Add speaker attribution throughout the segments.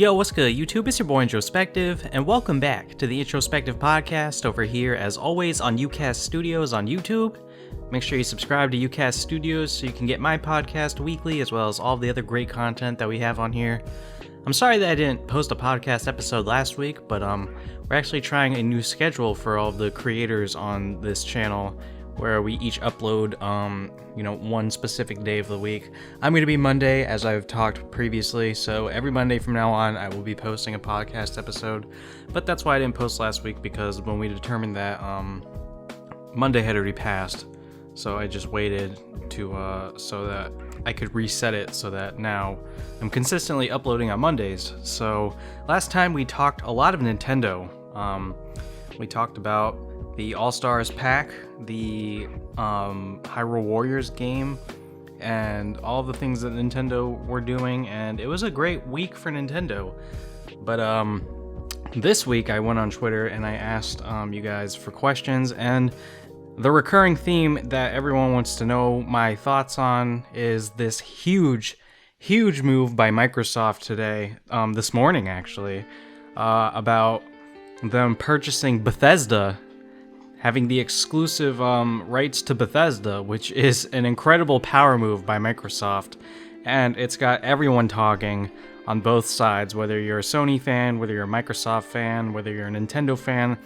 Speaker 1: Yo, what's good, YouTube? It's your boy IntroSpecktive, and welcome back to the IntroSpecktive Podcast over here, as always, on UCast Studios on YouTube. Make sure you subscribe to UCast Studios so you can get my podcast weekly, as well as all the other great content that we have on here. I'm sorry that I didn't post a podcast episode last week, but we're actually trying a new schedule for all of the creators on this channel, where we each upload, one specific day of the week. I'm going to be Monday, as I've talked previously, so every Monday from now on, I will be posting a podcast episode. But that's why I didn't post last week, because when we determined that Monday had already passed, so I just waited to so that I could reset it so that now I'm consistently uploading on Mondays. So last time we talked a lot of Nintendo. We talked about the All-Stars pack, the Hyrule Warriors game, and all the things that Nintendo were doing, and it was a great week for Nintendo. But this week I went on Twitter and I asked you guys for questions, and the recurring theme that everyone wants to know my thoughts on is this huge move by Microsoft today, this morning actually, about them purchasing Bethesda, having the exclusive rights to Bethesda, which is an incredible power move by Microsoft. And it's got everyone talking on both sides, whether you're a Sony fan, whether you're a Microsoft fan, whether you're a Nintendo fan.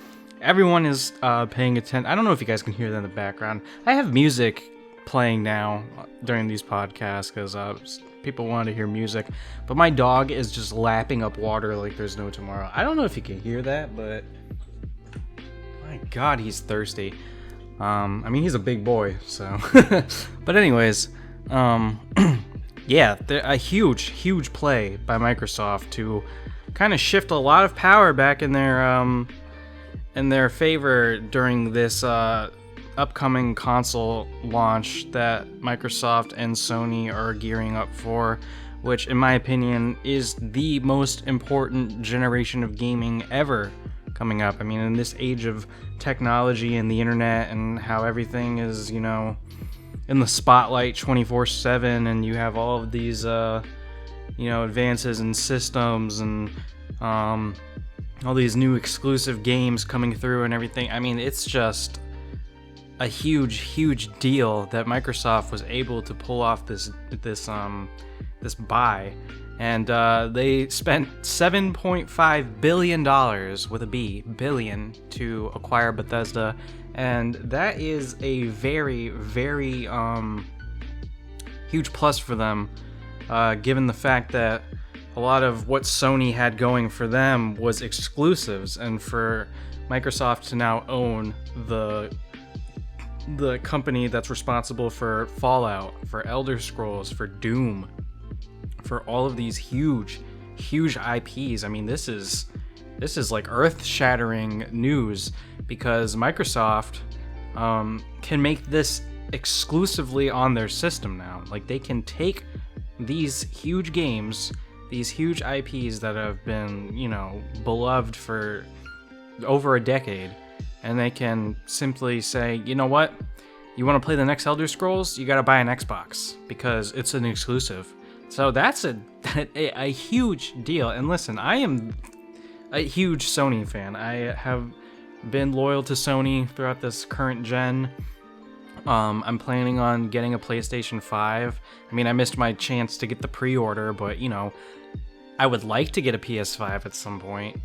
Speaker 1: Everyone is paying attention. I don't know if you guys can hear that in the background. I have music playing now during these podcasts because people want to hear music. But my dog is just lapping up water like there's no tomorrow. I don't know if you can hear that, but my God, he's thirsty. He's a big boy, so. But anyways, yeah, a huge play by Microsoft to kind of shift a lot of power back in their favor during this upcoming console launch that Microsoft and Sony are gearing up for, which in my opinion is the most important generation of gaming ever coming up. I mean, in this age of technology and the internet and how everything is, in the spotlight 24/7, and you have all of these, advances in systems and all these new exclusive games coming through and everything. I mean, it's just a huge deal that Microsoft was able to pull off this buy. And they spent $7.5 billion, with a B, billion, to acquire Bethesda. And that is a very huge plus for them, given the fact that a lot of what Sony had going for them was exclusives. And for Microsoft to now own the company that's responsible for Fallout, for Elder Scrolls, for Doom, for all of these huge IPs. I mean, this is like earth-shattering news, because Microsoft can make this exclusively on their system now. Like, they can take these huge games, these huge IPs that have been, beloved for over a decade, and they can simply say, you know what? You want to play the next Elder Scrolls? You got to buy an Xbox, because it's an exclusive. So that's a huge deal. And listen, I am a huge Sony fan. I have been loyal to Sony throughout this current gen. I'm planning on getting a PlayStation 5. I mean, I missed my chance to get the pre-order, but, I would like to get a PS5 at some point.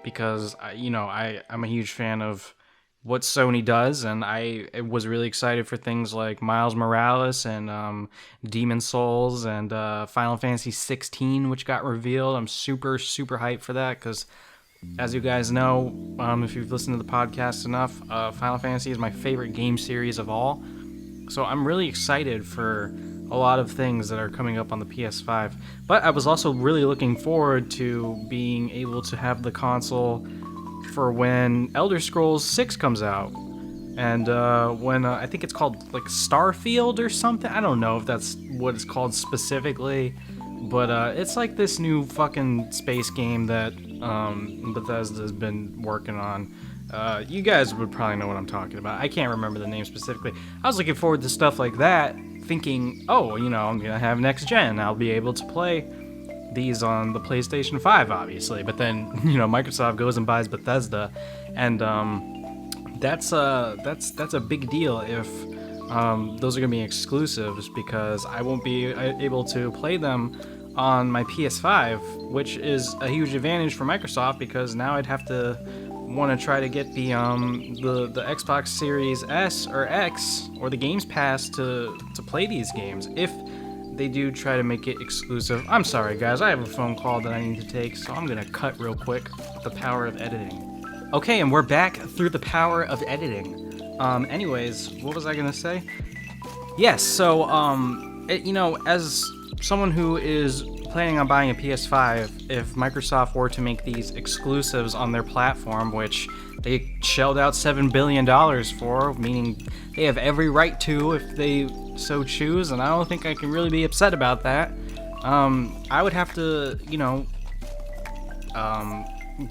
Speaker 1: Because, I'm a huge fan of what Sony does, and I was really excited for things like Miles Morales and Demon's Souls and Final Fantasy 16, which got revealed. I'm super hyped for that, because as you guys know, if you've listened to the podcast enough, Final Fantasy is my favorite game series of all. So I'm really excited for a lot of things that are coming up on the PS5. But I was also really looking forward to being able to have the console for when Elder Scrolls 6 comes out, and when I think it's called like Starfield or something. I don't know if that's what it's called specifically, but it's like this new fucking space game that Bethesda's been working on. You guys would probably know what I'm talking about. I can't remember the name specifically. I was looking forward to stuff like that, thinking, oh, I'm gonna have next gen, I'll be able to play these on the PlayStation 5, obviously. But then, Microsoft goes and buys Bethesda, and that's a big deal if those are going to be exclusives, because I won't be able to play them on my PS5, which is a huge advantage for Microsoft, because now I'd have to want to try to get the Xbox Series S or X or the Games Pass to play these games if they do try to make it exclusive. I'm sorry, guys, I have a phone call that I need to take, so I'm gonna cut real quick. The power of editing. Okay, and we're back through the power of editing. Anyways, what was I gonna say? Yes, so as someone who is planning on buying a PS5, if Microsoft were to make these exclusives on their platform, which they shelled out $7 billion for, meaning they have every right to if they so choose, and I don't think I can really be upset about that. I would have to,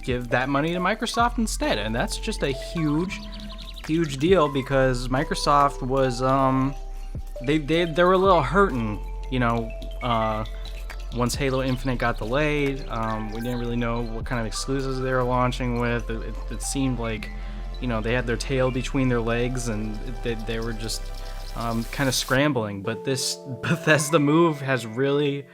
Speaker 1: give that money to Microsoft instead, and that's just a huge deal, because Microsoft was, they were a little hurting, once Halo Infinite got delayed. We didn't really know what kind of exclusives they were launching with. It seemed like, they had their tail between their legs, and they were just kind of scrambling. But this Bethesda move has really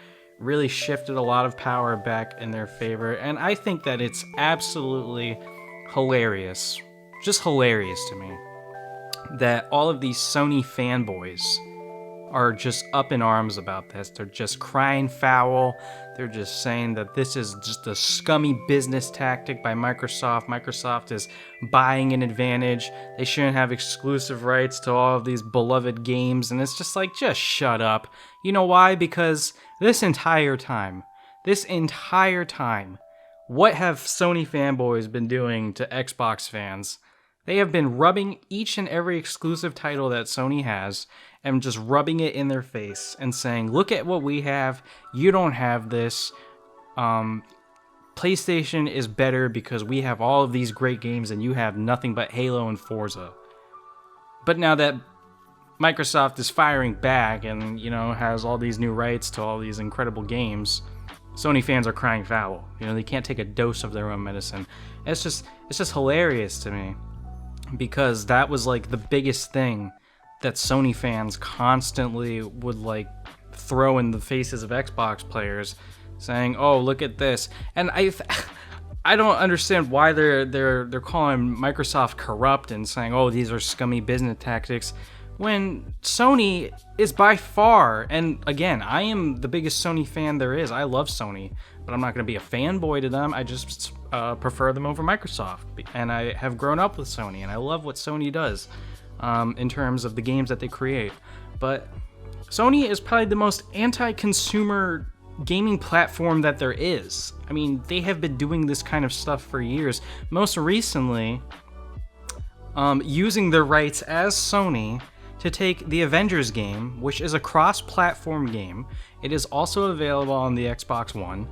Speaker 1: shifted a lot of power back in their favor, and I think that it's absolutely hilarious, just hilarious to me, that all of these Sony fanboys are just up in arms about this. They're just crying foul. They're just saying that this is just a scummy business tactic by Microsoft. Microsoft is buying an advantage. They shouldn't have exclusive rights to all of these beloved games. And it's just like, just shut up. You know why? Because this entire time, what have Sony fanboys been doing to Xbox fans? They have been rubbing each and every exclusive title that Sony has and just rubbing it in their face and saying, look at what we have, you don't have this. PlayStation is better because we have all of these great games and you have nothing but Halo and Forza. But now that Microsoft is firing back and, has all these new rights to all these incredible games, Sony fans are crying foul. They can't take a dose of their own medicine. It's just hilarious to me, because that was like the biggest thing that Sony fans constantly would throw in the faces of Xbox players, saying, "Oh, look at this." And I don't understand why they're calling Microsoft corrupt and saying, "Oh, these are scummy business tactics," when Sony is by far, and again, I am the biggest Sony fan there is. I love Sony, but I'm not going to be a fanboy to them. I just prefer them over Microsoft, and I have grown up with Sony, and I love what Sony does in terms of the games that they create. But Sony is probably the most anti-consumer gaming platform that there is. I mean, they have been doing this kind of stuff for years. Most recently, using their rights as Sony to take the Avengers game, which is a cross-platform game. It is also available on the Xbox One.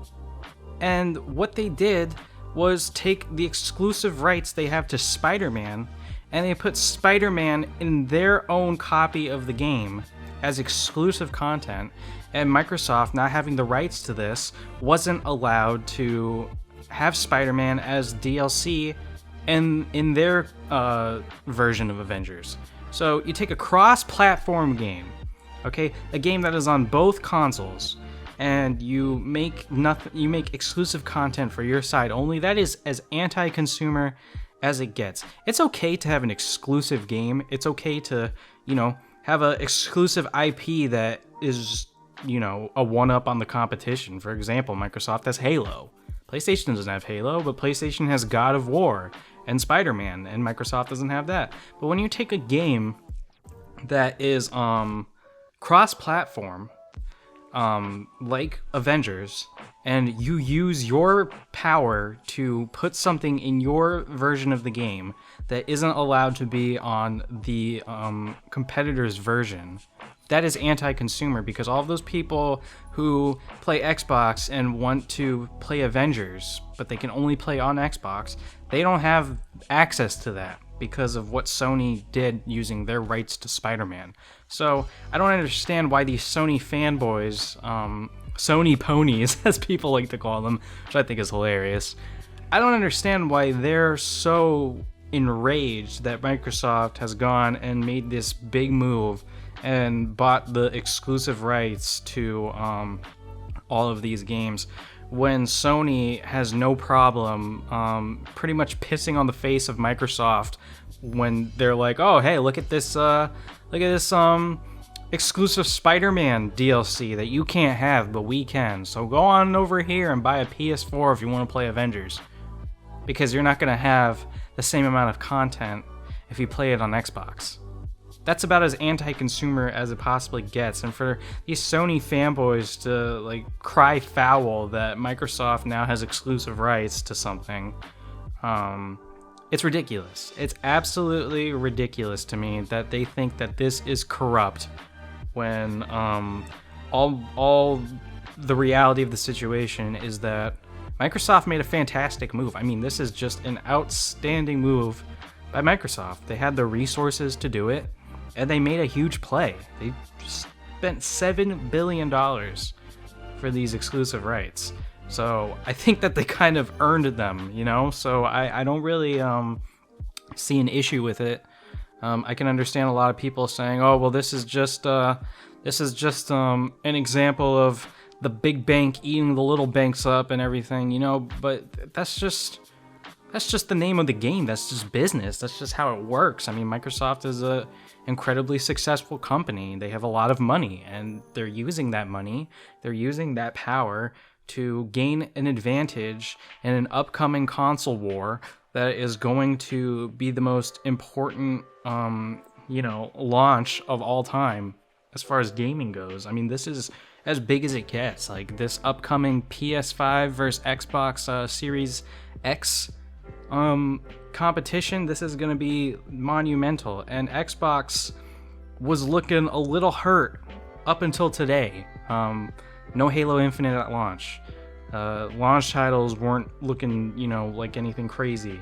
Speaker 1: And what they did was take the exclusive rights they have to Spider-Man, and they put Spider-Man in their own copy of the game as exclusive content, and Microsoft, not having the rights to this, wasn't allowed to have Spider-Man as DLC in their version of Avengers. So you take a cross-platform game, okay, a game that is on both consoles, and you make exclusive content for your side only. That is as anti-consumer as it gets. It's okay to have an exclusive game. It's okay to, have an exclusive IP that is, a one-up on the competition. For example, Microsoft has Halo. PlayStation doesn't have Halo, but PlayStation has God of War and Spider-Man, and Microsoft doesn't have that. But when you take a game that is cross-platform, like Avengers, and you use your power to put something in your version of the game that isn't allowed to be on the competitor's version, that is anti-consumer, because all of those people who play Xbox and want to play Avengers, but they can only play on Xbox, they don't have access to that because of what Sony did using their rights to Spider-Man. So I don't understand why these Sony fanboys Sony ponies, as people like to call them, which I think is hilarious. I don't understand why they're so enraged that Microsoft has gone and made this big move and bought the exclusive rights to all of these games, when Sony has no problem pretty much pissing on the face of Microsoft when they're like, oh, hey, look at this exclusive Spider-Man DLC that you can't have, but we can. So go on over here and buy a PS4 if you want to play Avengers, because you're not going to have the same amount of content if you play it on Xbox. That's about as anti-consumer as it possibly gets. And for these Sony fanboys to like cry foul that Microsoft now has exclusive rights to something, it's ridiculous. It's absolutely ridiculous to me that they think that this is corrupt when all the reality of the situation is that Microsoft made a fantastic move. I mean, this is just an outstanding move by Microsoft. They had the resources to do it, and they made a huge play. They spent $7 billion for these exclusive rights. So I think that they kind of earned them, you know? So I don't really see an issue with it. I can understand a lot of people saying, oh, well, this is just an example of the big bank eating the little banks up and everything, you know? But that's just the name of the game. That's just business. That's just how it works. I mean, Microsoft is a incredibly successful company. They have a lot of money, and they're using that money. They're using that power to gain an advantage in an upcoming console war that is going to be the most important, launch of all time as far as gaming goes. I mean, this is as big as it gets. Like, this upcoming PS5 versus Xbox Series X competition, this is going to be monumental. And Xbox was looking a little hurt up until today. No Halo Infinite at launch. Launch titles weren't looking, like anything crazy.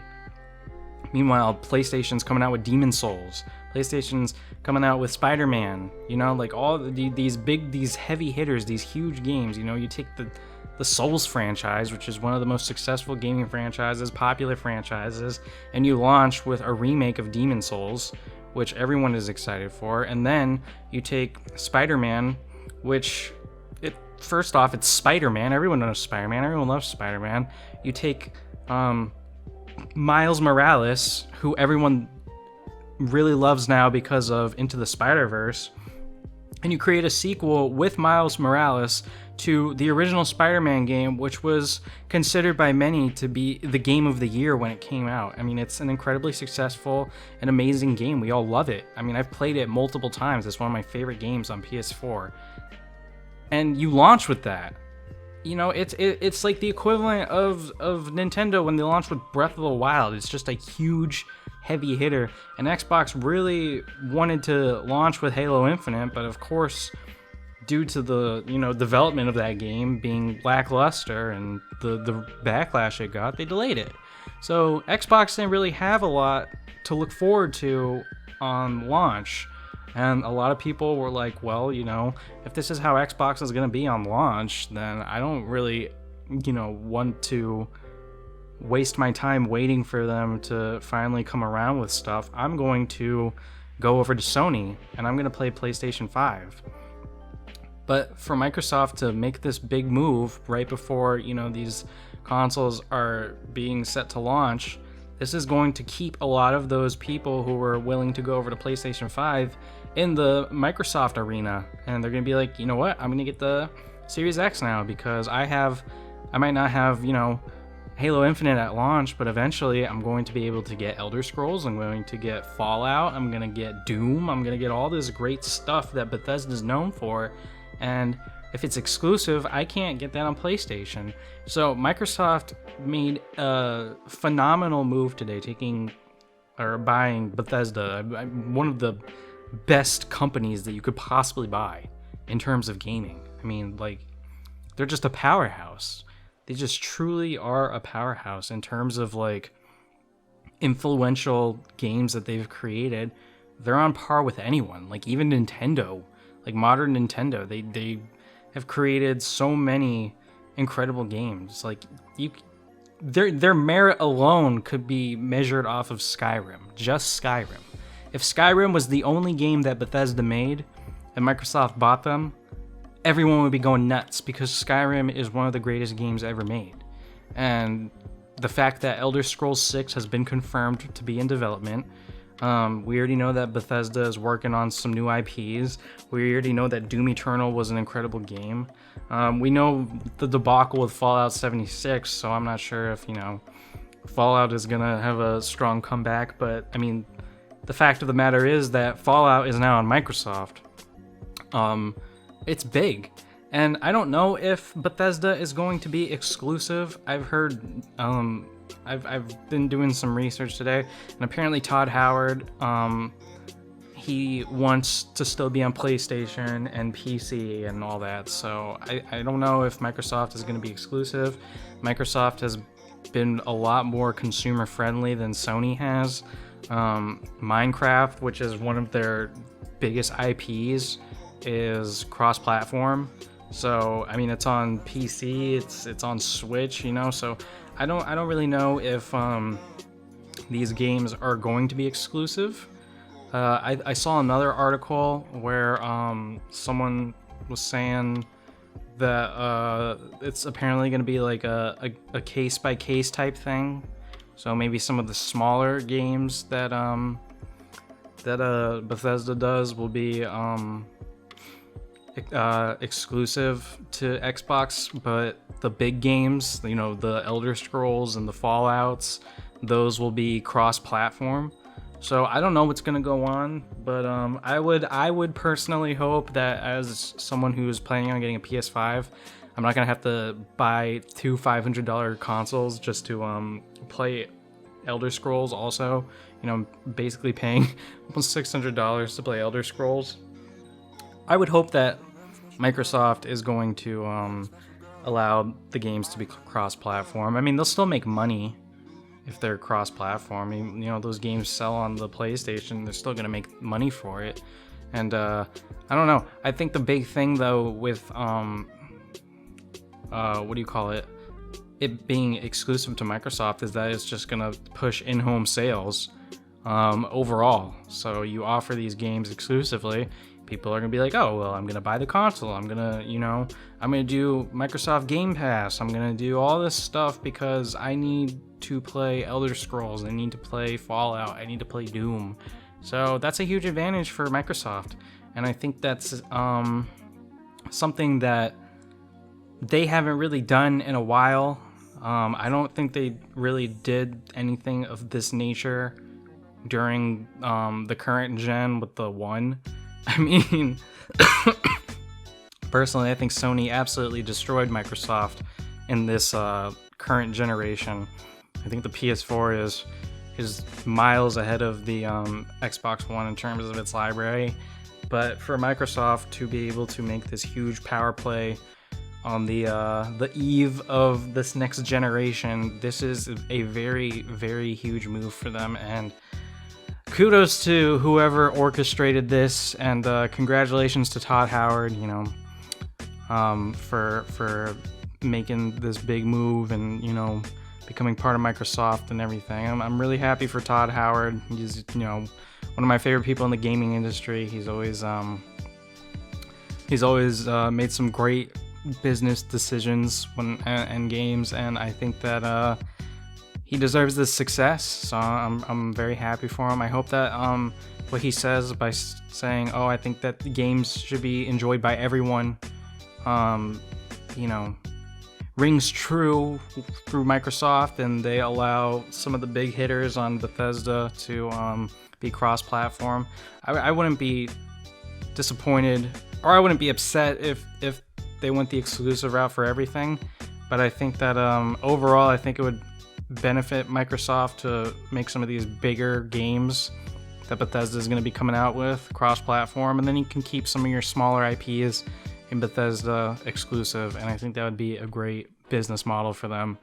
Speaker 1: Meanwhile, PlayStation's coming out with Demon's Souls. PlayStation's coming out with Spider-Man. Like all these heavy hitters, these huge games. You take the Souls franchise, which is one of the most successful gaming franchises, popular franchises, and you launch with a remake of Demon's Souls, which everyone is excited for. And then you take Spider-Man, which first off, it's Spider-Man. Everyone knows Spider-Man. Everyone loves Spider-Man. You take Miles Morales, who everyone really loves now because of Into the Spider-Verse, and you create a sequel with Miles Morales to the original Spider-Man game, which was considered by many to be the game of the year when it came out. I mean, it's an incredibly successful and amazing game. We all love it. I mean, I've played it multiple times. It's one of my favorite games on PS4. And you launch with that. It's like the equivalent of Nintendo when they launched with Breath of the Wild. It's just a huge, heavy hitter. And Xbox really wanted to launch with Halo Infinite, but of course, due to the development of that game being lackluster and the backlash it got, they delayed it. So Xbox didn't really have a lot to look forward to on launch. And a lot of people were like, well, if this is how Xbox is going to be on launch, then I don't really, want to waste my time waiting for them to finally come around with stuff. I'm going to go over to Sony and I'm going to play PlayStation 5. But for Microsoft to make this big move right before, these consoles are being set to launch, this is going to keep a lot of those people who were willing to go over to PlayStation 5 in the Microsoft arena, and they're gonna be like, you know what, I'm gonna get the Series X now because I might not have Halo Infinite at launch, but eventually I'm going to be able to get Elder Scrolls, I'm going to get Fallout, I'm gonna get Doom, I'm gonna get all this great stuff that Bethesda is known for, and if it's exclusive, I can't get that on PlayStation. So Microsoft made a phenomenal move today, buying Bethesda, one of the best companies that you could possibly buy in terms of gaming. I mean, like, they're just a powerhouse. They just truly are a powerhouse in terms of like influential games that they've created. They're on par with anyone. Like even Nintendo, like modern Nintendo, have created so many incredible games. Like, their merit alone could be measured off of Skyrim, just Skyrim. If Skyrim was the only game that Bethesda made and Microsoft bought them, everyone would be going nuts, because Skyrim is one of the greatest games ever made. And the fact that Elder Scrolls 6 has been confirmed to be in development. We already know that Bethesda is working on some new IPs. We already know that Doom Eternal was an incredible game. We know the debacle with Fallout 76, so I'm not sure if, Fallout is going to have a strong comeback. But, I mean, the fact of the matter is that Fallout is now on Microsoft. It's big. And I don't know if Bethesda is going to be exclusive. I've heard, I've been doing some research today, and apparently Todd Howard, he wants to still be on PlayStation and PC and all that. So I don't know if Microsoft is going to be exclusive. Microsoft has been a lot more consumer friendly than Sony has. Minecraft, which is one of their biggest IPs, is cross-platform. So, I mean, it's on PC, it's on Switch, so I don't really know if these games are going to be exclusive. I saw another article where someone was saying that it's apparently going to be like a case-by-case type thing. So maybe some of the smaller games that Bethesda does will be exclusive to Xbox, but the big games, the Elder Scrolls and the Fallouts, those will be cross-platform. So I don't know what's gonna go on, but I would personally hope that, as someone who is planning on getting a PS5, I'm not gonna have to buy two $500 consoles just to play Elder Scrolls. Also, basically paying almost $600 to play Elder Scrolls. I would hope that Microsoft is going to allow the games to be cross-platform. I mean, they'll still make money if they're cross-platform. I mean, those games sell on the PlayStation. They're still going to make money for it. And I don't know. I think the big thing, though, with it being exclusive to Microsoft, is that it's just going to push in-home sales overall. So you offer these games exclusively, people are gonna be like, oh well, I'm gonna buy the console, I'm gonna do Microsoft Game Pass, I'm gonna do all this stuff because I need to play Elder Scrolls, I need to play Fallout, I need to play Doom. So that's a huge advantage for Microsoft, and I think that's something that they haven't really done in a while. I don't think they really did anything of this nature during the current gen with the One. I mean, personally, I think Sony absolutely destroyed Microsoft in this current generation. I think the PS4 is miles ahead of the Xbox One in terms of its library. But for Microsoft to be able to make this huge power play on the eve of this next generation, this is a very, very huge move for them. And kudos to whoever orchestrated this, and congratulations to Todd Howard, for making this big move and, becoming part of Microsoft and everything. I'm really happy for Todd Howard. He's, one of my favorite people in the gaming industry. He's always made some great business decisions and games, and I think that he deserves this success, so I'm very happy for him. I hope that what he says by saying, oh, I think that games should be enjoyed by everyone, rings true through Microsoft, and they allow some of the big hitters on Bethesda to be cross-platform. I wouldn't be disappointed, or I wouldn't be upset if they went the exclusive route for everything, but I think that overall, I think it would benefit Microsoft to make some of these bigger games that Bethesda is going to be coming out with cross-platform, and then you can keep some of your smaller IPs in Bethesda exclusive, and I think that would be a great business model for them.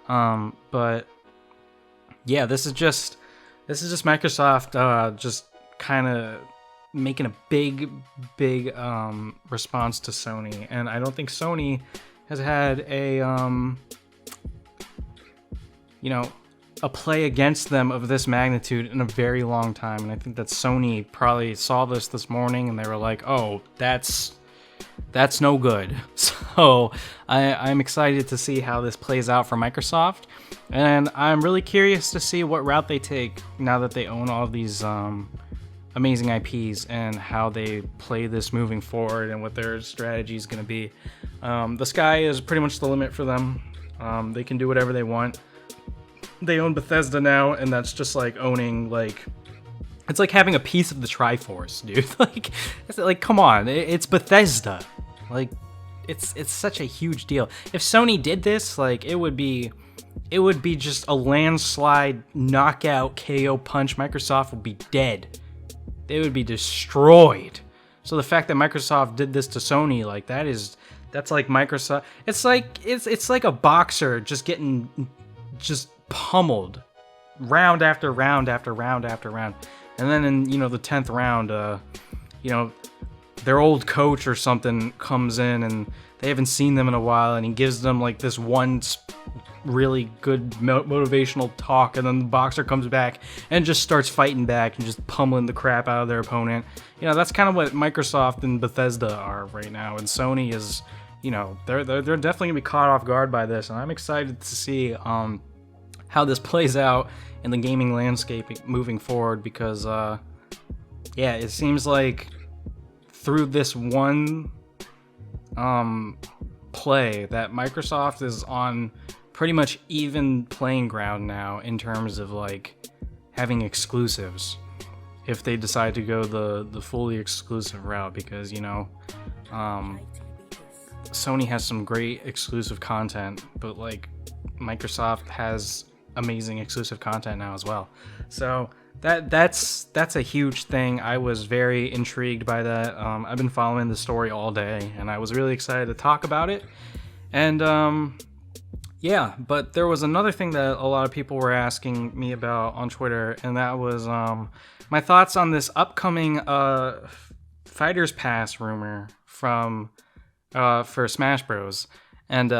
Speaker 1: But yeah, this is just Microsoft just kind of making a big response to Sony, and I don't think Sony has had a a play against them of this magnitude in a very long time. And I think that Sony probably saw this morning and they were like, oh, that's no good. So I'm excited to see how this plays out for Microsoft, and I'm really curious to see what route they take now that they own all of these amazing IPs, and how they play this moving forward and what their strategy is going to be. The sky is pretty much the limit for them. They can do whatever they want. They own Bethesda now, and that's just like owning, like, it's like having a piece of the Triforce, dude. like come on, it's Bethesda. Like, it's such a huge deal. If Sony did this, like, it would be just a landslide, knockout, KO punch. Microsoft would be dead. They would be destroyed. So the fact that Microsoft did this to Sony, like, that's like Microsoft. It's like a boxer just getting pummeled round after round after round after round, and then in the 10th round, their old coach or something comes in and they haven't seen them in a while, and he gives them like this one really good motivational talk, and then the boxer comes back and just starts fighting back and just pummeling the crap out of their opponent. That's kind of what Microsoft and Bethesda are right now, and Sony is, they're definitely gonna be caught off guard by this, and I'm excited to see how this plays out in the gaming landscape moving forward, because it seems like through this one play that Microsoft is on pretty much even playing ground now in terms of like having exclusives, if they decide to go the fully exclusive route, because Sony has some great exclusive content, but like Microsoft has amazing exclusive content now as well. So that's a huge thing. I was very intrigued by that. I've been following the story all day, and I was really excited to talk about it. And but there was another thing that a lot of people were asking me about on Twitter, and that was my thoughts on this upcoming Fighters Pass rumor from for Smash Bros. And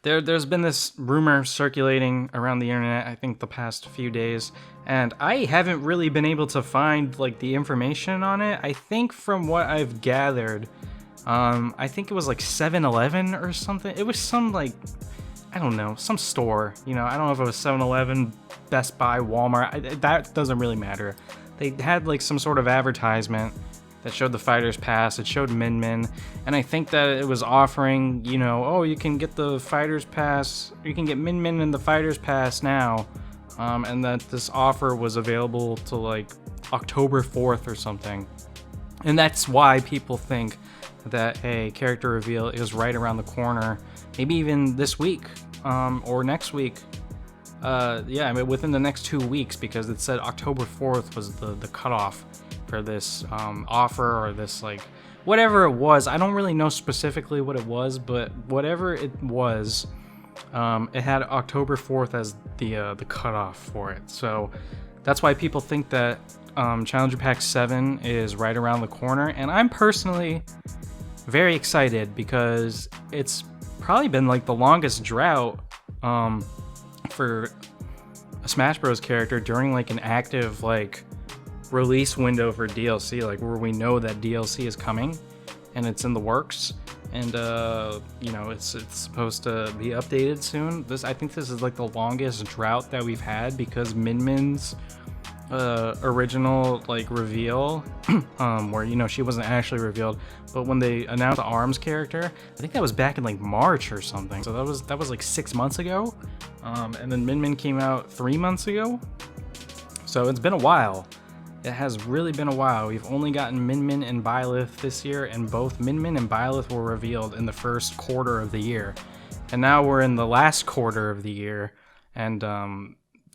Speaker 1: there's been this rumor circulating around the internet, I think the past few days, and I haven't really been able to find like the information on it. I think from what I've gathered, I think it was like 7-Eleven or something. It was some like, I don't know, some store. I don't know if it was 7-Eleven, Best Buy, Walmart. That doesn't really matter. They had like some sort of advertisement that showed the Fighters Pass. It showed Min Min, and I think that it was offering, you can get the Fighters Pass, you can get Min Min in the Fighters Pass now, and that this offer was available to like October 4th or something. And that's why people think that a character reveal is right around the corner, maybe even this week, or next week. Within the next 2 weeks, because it said October 4th was the cutoff for this offer, or this like whatever it was. I don't really know specifically what it was, but whatever it was, it had October 4th as the cutoff for it. So that's why people think that Challenger Pack 7 is right around the corner, and I'm personally very excited because it's probably been like the longest drought for a Smash Bros character during like an active like release window for DLC, like where we know that DLC is coming and it's in the works, and it's supposed to be updated soon. I think this is like the longest drought that we've had, because Min Min's original like reveal, where she wasn't actually revealed, but when they announced the ARMS character, I think that was back in like March or something. So that was like 6 months ago, and then Min Min came out 3 months ago. So it's been a while. It has really been a while. We've only gotten Min Min and Byleth this year, and both Min Min and Byleth were revealed in the first quarter of the year. And now we're in the last quarter of the year, and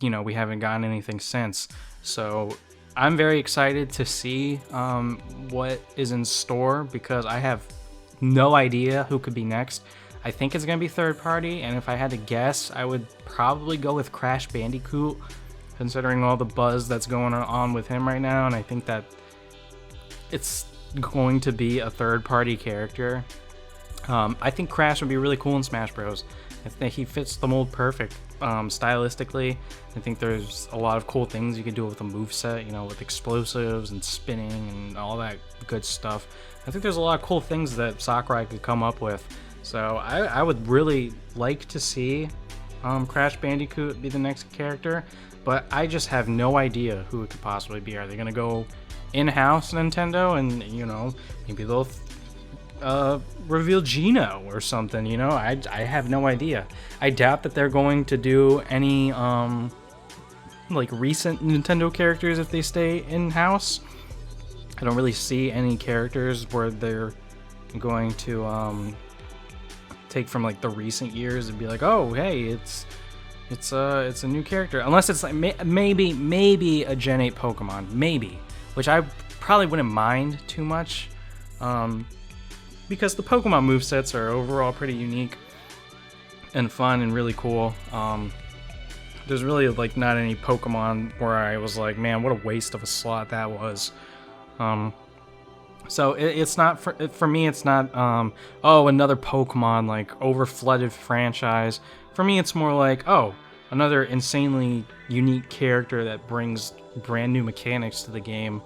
Speaker 1: we haven't gotten anything since. So I'm very excited to see what is in store, because I have no idea who could be next. I think it's going to be third party, and if I had to guess, I would probably go with Crash Bandicoot, considering all the buzz that's going on with him right now. And I think that it's going to be a third-party character, I think Crash would be really cool in Smash Bros. I think he fits the mold perfect. Stylistically, I think there's a lot of cool things you can do with the moveset, you know, with explosives and spinning and all that good stuff. I think there's a lot of cool things that Sakurai could come up with. So I would really like to see Crash Bandicoot be the next character, but I just have no idea who it could possibly be. Are they going to go in-house Nintendo and, you know, maybe they'll reveal Geno or something, you know? I have no idea. I doubt that they're going to do any like recent Nintendo characters if they stay in-house. I don't really see any characters where they're going to take from like the recent years and be like, oh hey, it's a new character, unless it's like maybe a Gen 8 Pokemon, maybe, which I probably wouldn't mind too much. Because the Pokemon movesets are overall pretty unique and fun and really cool. There's really like not any Pokemon where I was like, man, what a waste of a slot that was. So it's not for me. It's not oh, another Pokemon like overflooded franchise. For me, it's more like, oh, another insanely unique character that brings brand new mechanics to the game.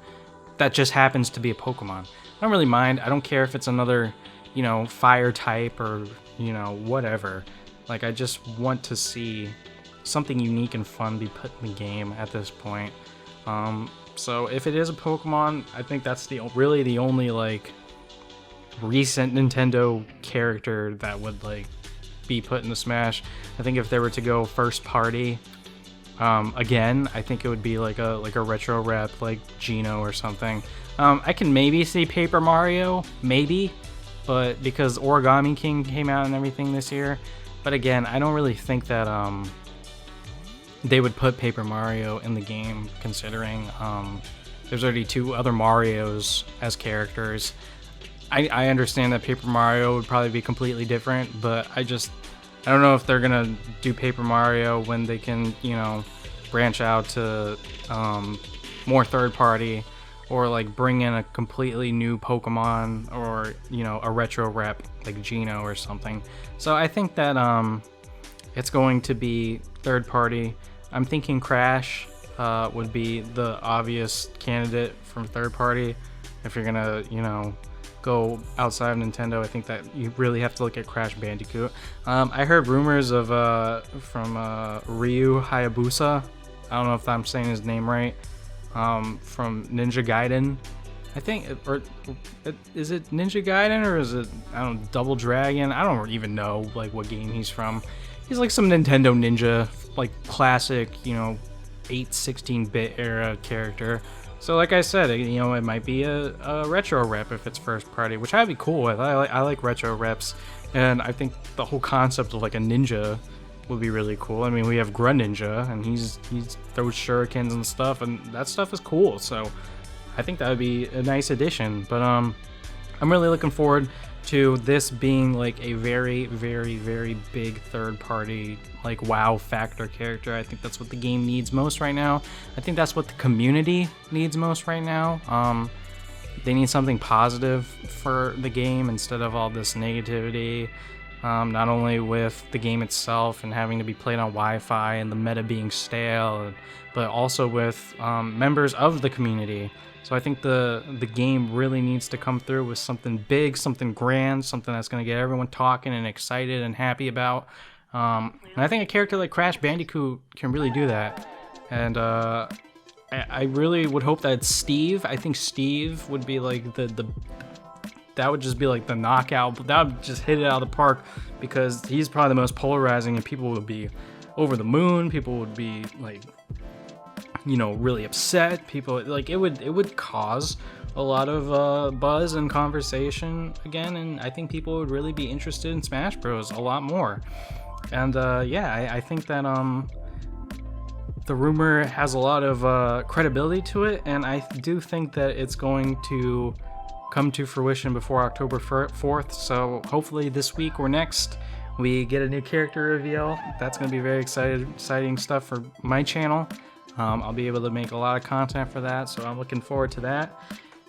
Speaker 1: That just happens to be a Pokemon. I don't really mind. I don't care if it's another, you know, fire type or, you know, whatever. Like, I just want to see something unique and fun be put in the game at this point. So if it is a Pokemon, I think that's really the only like recent Nintendo character that would like be put into Smash. I think if they were to go first party, again, I think it would be like a retro rep like Geno or something. I can maybe see Paper Mario, maybe, but because Origami King came out and everything this year. But again, I don't really think that they would put Paper Mario in the game, considering there's already 2 other Marios as characters. I understand that Paper Mario would probably be completely different, but I don't know if they're gonna do Paper Mario when they can, you know, branch out to more third party, or like bring in a completely new Pokemon, or, you know, a retro rep like Geno or something. So I think that it's going to be third party. I'm thinking Crash would be the obvious candidate from third party. If you're gonna, you know, go outside of Nintendo, I think that you really have to look at Crash Bandicoot. I heard rumors of from Ryu Hayabusa. I don't know if I'm saying his name right. From Ninja Gaiden, I think, or is it Ninja Gaiden, or is it, I don't know, Double Dragon? I don't even know like what game he's from. He's like some Nintendo Ninja, like classic, you know, 16-bit era character. So like I said, you know, it might be a retro rep if it's first party, which I'd be cool with. I like retro reps, and I think the whole concept of like a ninja would be really cool. I mean, we have Greninja, and he's throws shurikens and stuff, and that stuff is cool. So I think that would be a nice addition. But I'm really looking forward to this being like a very, very, very big third party, like wow factor character. I think that's what the game needs most right now. I think that's what the community needs most right now. They need something positive for the game instead of all this negativity. Not only with the game itself and having to be played on Wi-Fi and the meta being stale, but also with members of the community. So I think the game really needs to come through with something big, something grand, something that's going to get everyone talking and excited and happy about. And I think a character like Crash Bandicoot can really do that. And I really would hope that Steve, I think Steve would be like that would just be like the knockout. That would just hit it out of the park, because he's probably the most polarizing, and people would be over the moon. People would be like, you know, really upset. People, like, it would cause a lot of buzz and conversation again, and I think people would really be interested in Smash Bros. A lot more. And yeah, I think that the rumor has a lot of credibility to it, and I do think that it's going to come to fruition before October 4th. So hopefully this week or next we get a new character reveal. That's going to be very exciting stuff for my channel. I'll be able to make a lot of content for that, so I'm looking forward to that.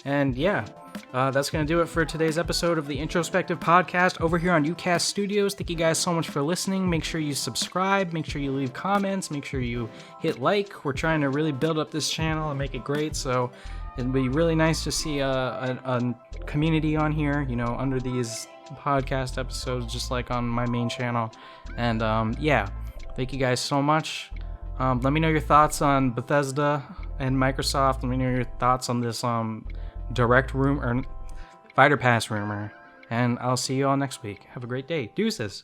Speaker 1: And yeah, that's going to do it for today's episode of the IntroSpecktive Podcast over here on UCast Studios. Thank you guys so much for listening. Make sure you subscribe. Make sure you leave comments. Make sure you hit like. We're trying to really build up this channel and make it great. So it'd be really nice to see a community on here, under these podcast episodes, just like on my main channel. And yeah, thank you guys so much. Let me know your thoughts on Bethesda and Microsoft. Let me know your thoughts on this direct rumor or Fighter Pass rumor, and I'll see you all next week. Have a great day. Deuces.